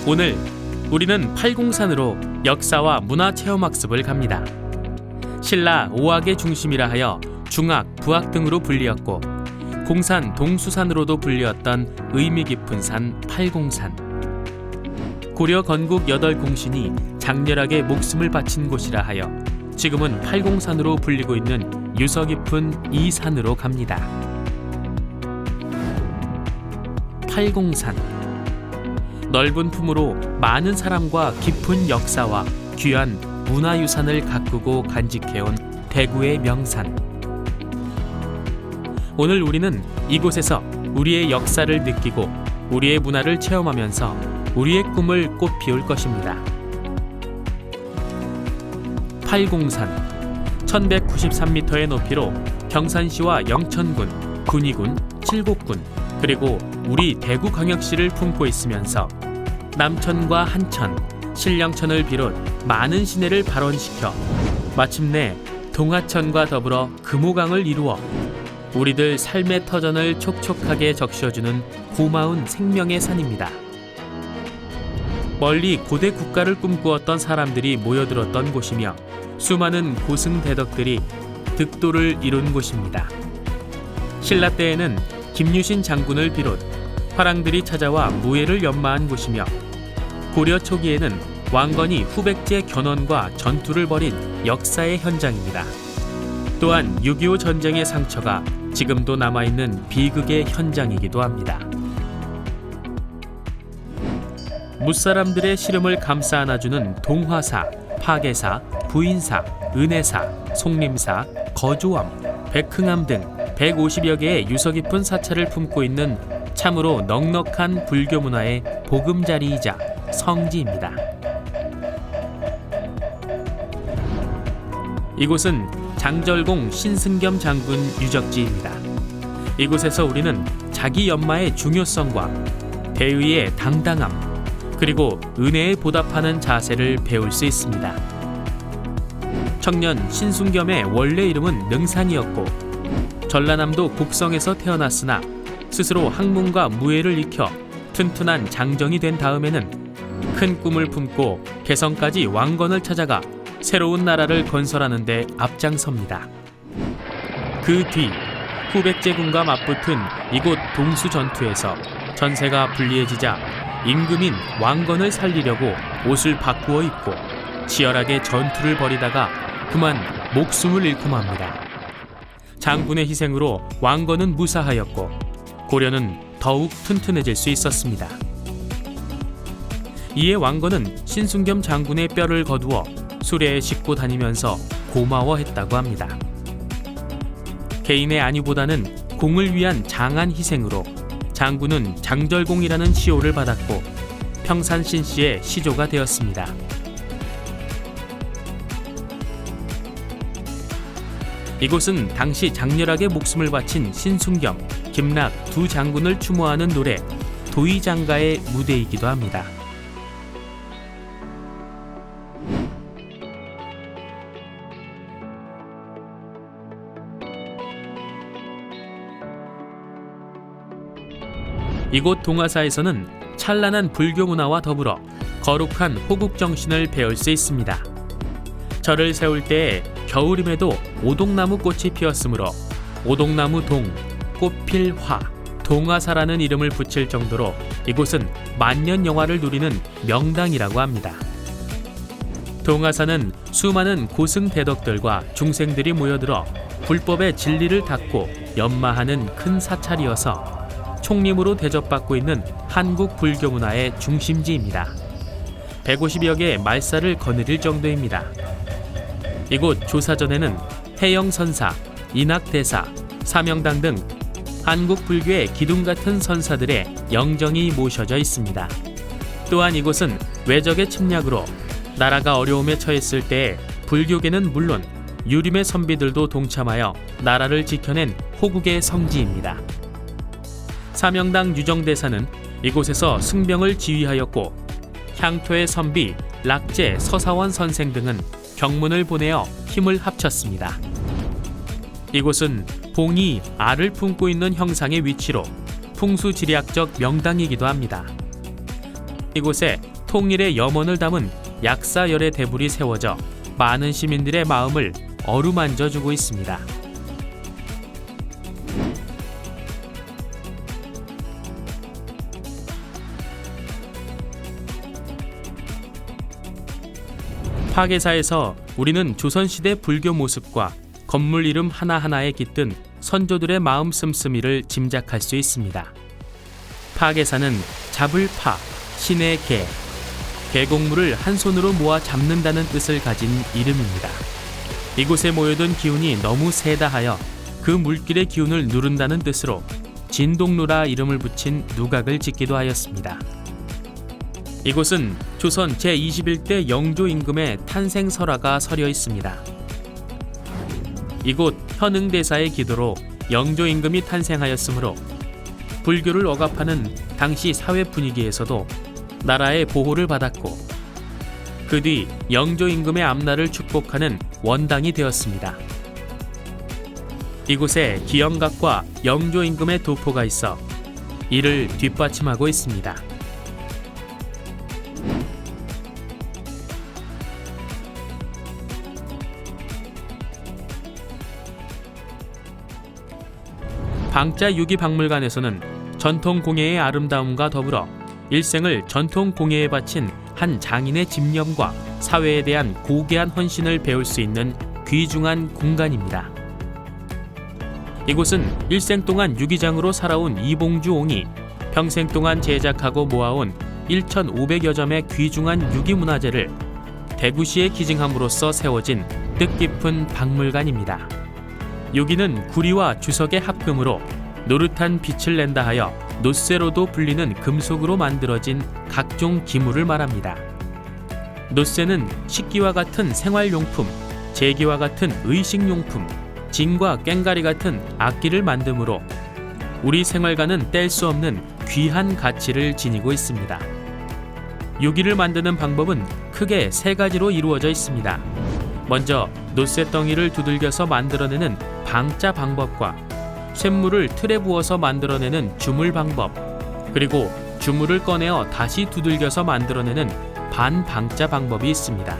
오늘 우리는 팔공산으로 역사와 문화체험학습을 갑니다. 신라 5학의 중심이라 하여 중학, 부학 등으로 불리었고 공산, 동수산으로도 불리었던 의미 깊은 산 팔공산. 고려 건국 8공신이 장렬하게 목숨을 바친 곳이라 하여 지금은 팔공산으로 불리고 있는 유서 깊은 이 산으로 갑니다. 팔공산. 넓은 품으로 많은 사람과 깊은 역사와 귀한 문화유산을 가꾸고 간직해온 대구의 명산. 오늘 우리는 이곳에서 우리의 역사를 느끼고 우리의 문화를 체험하면서 우리의 꿈을 꽃피울 것입니다. 팔공산. 1193m의 높이로 경산시와 영천군, 군위군, 칠곡군, 그리고 우리 대구광역시를 품고 있으면서 남천과 한천, 신령천을 비롯 많은 시내를 발원시켜 마침내 동하천과 더불어 금호강을 이루어 우리들 삶의 터전을 촉촉하게 적셔주는 고마운 생명의 산입니다. 멀리 고대 국가를 꿈꾸었던 사람들이 모여들었던 곳이며 수많은 고승대덕들이 득도를 이룬 곳입니다. 신라 때에는 김유신 장군을 비롯 화랑들이 찾아와 무예를 연마한 곳이며 고려 초기에는 왕건이 후백제 견훤과 전투를 벌인 역사의 현장입니다. 또한 6.25 전쟁의 상처가 지금도 남아있는 비극의 현장이기도 합니다. 무사람들의 시름을 감싸 안아주는 동화사, 파계사, 부인사, 은혜사, 송림사, 거조암, 백흥암 등 150여 개의 유서 깊은 사찰을 품고 있는 참으로 넉넉한 불교 문화의 보금자리이자 성지입니다. 이곳은 장절공 신승겸 장군 유적지입니다. 이곳에서 우리는 자기 연마의 중요성과 대의의 당당함, 그리고 은혜에 보답하는 자세를 배울 수 있습니다. 청년 신승겸의 원래 이름은 능산이었고 전라남도 곡성에서 태어났으나 스스로 학문과 무예를 익혀 튼튼한 장정이 된 다음에는 큰 꿈을 품고 개성까지 왕건을 찾아가 새로운 나라를 건설하는 데 앞장섭니다. 그 뒤 후백제군과 맞붙은 이곳 동수 전투에서 전세가 불리해지자 임금인 왕건을 살리려고 옷을 바꾸어 입고 치열하게 전투를 벌이다가 그만 목숨을 잃고 맙니다. 장군의 희생으로 왕건은 무사하였고 고려는 더욱 튼튼해질 수 있었습니다. 이에 왕건은 신승겸 장군의 뼈를 거두어 수레에 싣고 다니면서 고마워했다고 합니다. 개인의 안위보다는 공을 위한 장한 희생으로 장군은 장절공이라는 시호를 받았고 평산신씨의 시조가 되었습니다. 이곳은 당시 장렬하게 목숨을 바친 신승겸, 김락 두 장군을 추모하는 노래 도의장가의 무대이기도 합니다. 이곳 동화사에서는 찬란한 불교 문화와 더불어 거룩한 호국 정신을 배울 수 있습니다. 절을 세울 때에 겨울임에도 오동나무 꽃이 피었으므로 오동나무 동, 꽃필 화, 동화사라는 이름을 붙일 정도로 이곳은 만년 영화를 누리는 명당이라고 합니다. 동화사는 수많은 고승대덕들과 중생들이 모여들어 불법의 진리를 닦고 연마하는 큰 사찰이어서 총림으로 대접받고 있는 한국 불교 문화의 중심지입니다. 150여 개의 말살을 거느릴 정도입니다. 이곳 조사전에는 해영선사, 인학대사, 사명당 등 한국 불교의 기둥 같은 선사들의 영정이 모셔져 있습니다. 또한 이곳은 외적의 침략으로 나라가 어려움에 처했을 때 불교계는 물론 유림의 선비들도 동참하여 나라를 지켜낸 호국의 성지입니다. 사명당 유정대사는 이곳에서 승병을 지휘하였고 향토의 선비 락제 서사원 선생 등은 경문을 보내어 힘을 합쳤습니다. 이곳은 봉이 알을 품고 있는 형상의 위치로 풍수지리학적 명당이기도 합니다. 이곳에 통일의 염원을 담은 약사열의 대불이 세워져 많은 시민들의 마음을 어루만져주고 있습니다. 파괴사에서 우리는 조선시대 불교 모습과 건물 이름 하나하나에 깃든 선조들의 마음 씀씀이를 짐작할 수 있습니다. 파괴사는 잡을 파, 신의 개, 계곡물을 한 손으로 모아 잡는다는 뜻을 가진 이름입니다. 이곳에 모여든 기운이 너무 세다 하여 그 물길의 기운을 누른다는 뜻으로 진동루라 이름을 붙인 누각을 짓기도 하였습니다. 이곳은 조선 제21대 영조 임금의 탄생 설화가 서려 있습니다. 이곳 현응대사의 기도로 영조 임금이 탄생하였으므로 불교를 억압하는 당시 사회 분위기에서도 나라의 보호를 받았고 그 뒤 영조 임금의 앞날을 축복하는 원당이 되었습니다. 이곳에 기영각과 영조 임금의 도포가 있어 이를 뒷받침하고 있습니다. 방자유기박물관에서는 전통 공예의 아름다움과 더불어 일생을 전통 공예에 바친 한 장인의 집념과 사회에 대한 고귀한 헌신을 배울 수 있는 귀중한 공간입니다. 이곳은 일생 동안 유기장으로 살아온 이봉주 옹이 평생 동안 제작하고 모아온 1,500여 점의 귀중한 유기문화재를 대구시에 기증함으로써 세워진 뜻깊은 박물관입니다. 유기는 구리와 주석의 합금으로 노릇한 빛을 낸다 하여 노쇠로도 불리는 금속으로 만들어진 각종 기물을 말합니다. 노쇠는 식기와 같은 생활용품, 제기와 같은 의식용품, 진과 꽹가리 같은 악기를 만드므로 우리 생활과는 뗄 수 없는 귀한 가치를 지니고 있습니다. 유기를 만드는 방법은 크게 세 가지로 이루어져 있습니다. 먼저 노쇠덩이를 두들겨서 만들어내는 방자 방법과 쇳물을 틀에 부어서 만들어내는 주물 방법, 그리고 주물을 꺼내어 다시 두들겨서 만들어내는 반방자 방법이 있습니다.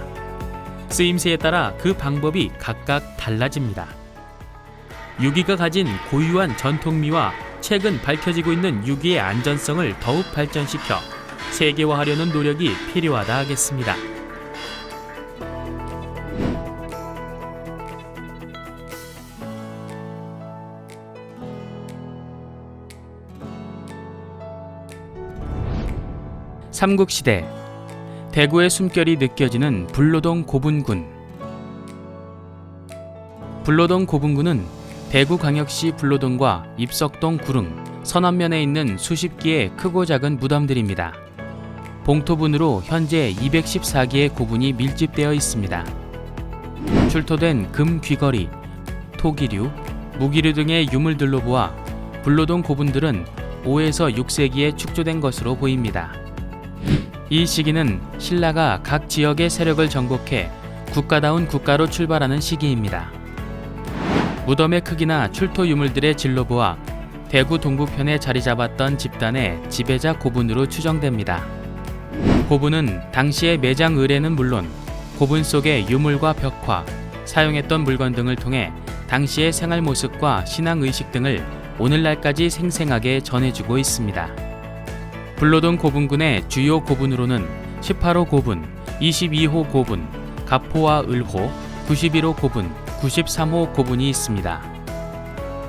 쓰임새에 따라 그 방법이 각각 달라집니다. 유기가 가진 고유한 전통미와 최근 밝혀지고 있는 유기의 안전성을 더욱 발전시켜 세계화하려는 노력이 필요하다 하겠습니다. 삼국시대 대구의 숨결이 느껴지는 불로동 고분군. 불로동 고분군은 대구광역시 불로동과 입석동 구릉, 서남면에 있는 수십 기의 크고 작은 무덤들입니다. 봉토분으로 현재 214기의 고분이 밀집되어 있습니다. 출토된 금 귀걸이, 토기류, 무기류 등의 유물들로 보아 불로동 고분들은 5에서 6세기에 축조된 것으로 보입니다. 이 시기는 신라가 각 지역의 세력을 정복해 국가다운 국가로 출발하는 시기입니다. 무덤의 크기나 출토 유물들의 질로 보아 대구 동부편에 자리 잡았던 집단의 지배자 고분으로 추정됩니다. 고분은 당시의 매장 의뢰는 물론 고분 속의 유물과 벽화, 사용했던 물건 등을 통해 당시의 생활 모습과 신앙 의식 등을 오늘날까지 생생하게 전해주고 있습니다. 불로동 고분군의 주요 고분으로는 18호 고분, 22호 고분, 갑호와 을호, 91호 고분, 93호 고분이 있습니다.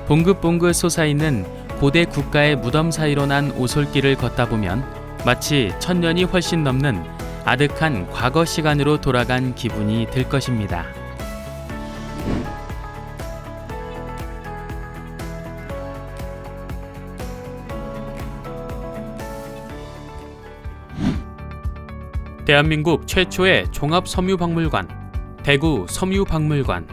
봉긋봉긋 솟아있는 고대 국가의 무덤 사이로 난 오솔길을 걷다 보면 마치 1000년이 훨씬 넘는 아득한 과거 시간으로 돌아간 기분이 들 것입니다. 대한민국 최초의 종합섬유박물관, 대구 섬유박물관.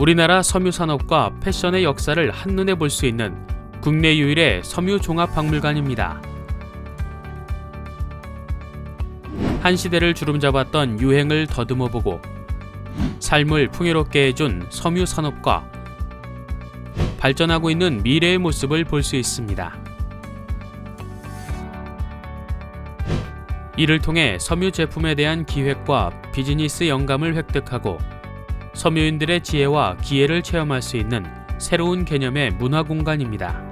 우리나라 섬유산업과 패션의 역사를 한눈에 볼 수 있는 국내 유일의 섬유종합박물관입니다. 한 시대를 주름잡았던 유행을 더듬어보고 삶을 풍요롭게 해준 섬유산업과 발전하고 있는 미래의 모습을 볼 수 있습니다. 이를 통해 섬유 제품에 대한 기획과 비즈니스 영감을 획득하고 섬유인들의 지혜와 기회를 체험할 수 있는 새로운 개념의 문화 공간입니다.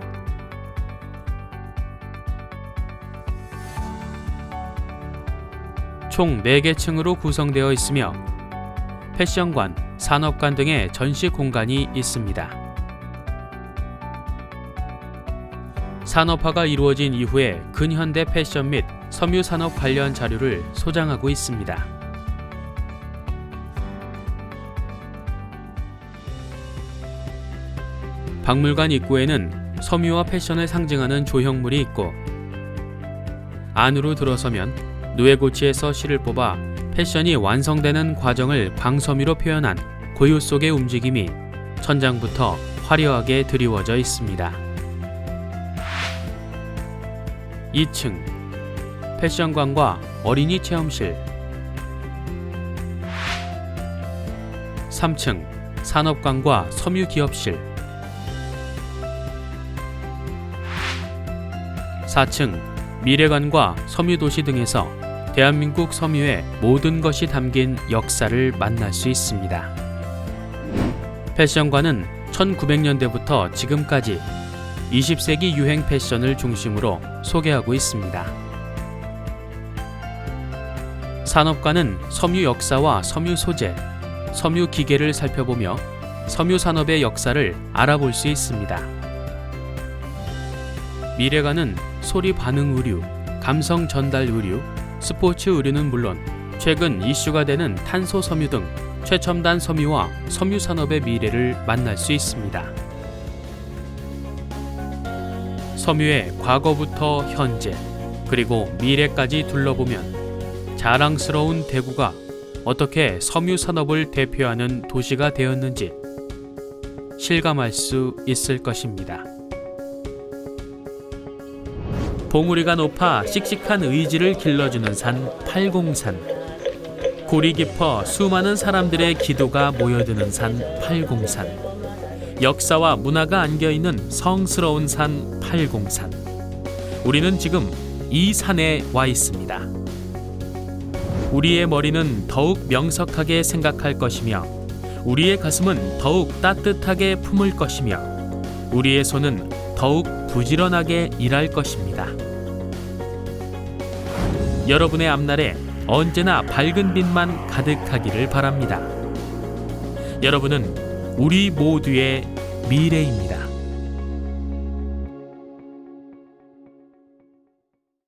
총 4개 층으로 구성되어 있으며 패션관, 산업관 등의 전시 공간이 있습니다. 산업화가 이루어진 이후에 근현대 패션 및 섬유 산업 관련 자료를 소장하고 있습니다. 박물관 입구에는 섬유와 패션을 상징하는 조형물이 있고 안으로 들어서면 누에고치에서 실을 뽑아 패션이 완성되는 과정을 광섬유로 표현한 고유 속의 움직임이 천장부터 화려하게 드리워져 있습니다. 2층 패션관과 어린이 체험실, 3층 산업관과 섬유 기업실, 4층 미래관과 섬유도시 등에서 대한민국 섬유의 모든 것이 담긴 역사를 만날 수 있습니다. 패션관은 1900년대부터 지금까지 20세기 유행 패션을 중심으로 소개하고 있습니다. 산업관은 섬유 역사와 섬유 소재, 섬유 기계를 살펴보며 섬유 산업의 역사를 알아볼 수 있습니다. 미래관은 소리 반응 의류, 감성 전달 의류, 스포츠 의류는 물론 최근 이슈가 되는 탄소 섬유 등 최첨단 섬유와 섬유 산업의 미래를 만날 수 있습니다. 섬유의 과거부터 현재 그리고 미래까지 둘러보면 자랑스러운 대구가 어떻게 섬유 산업을 대표하는 도시가 되었는지 실감할 수 있을 것입니다. 봉우리가 높아 씩씩한 의지를 길러주는 산 팔공산, 골이 깊어 수많은 사람들의 기도가 모여드는 산 팔공산, 역사와 문화가 안겨있는 성스러운 산 팔공산. 우리는 지금 이 산에 와 있습니다. 우리의 머리는 더욱 명석하게 생각할 것이며 우리의 가슴은 더욱 따뜻하게 품을 것이며 우리의 손은 더욱 부지런하게 일할 것입니다. 여러분의 앞날에 언제나 밝은 빛만 가득하기를 바랍니다. 여러분은 우리 모두의 미래입니다.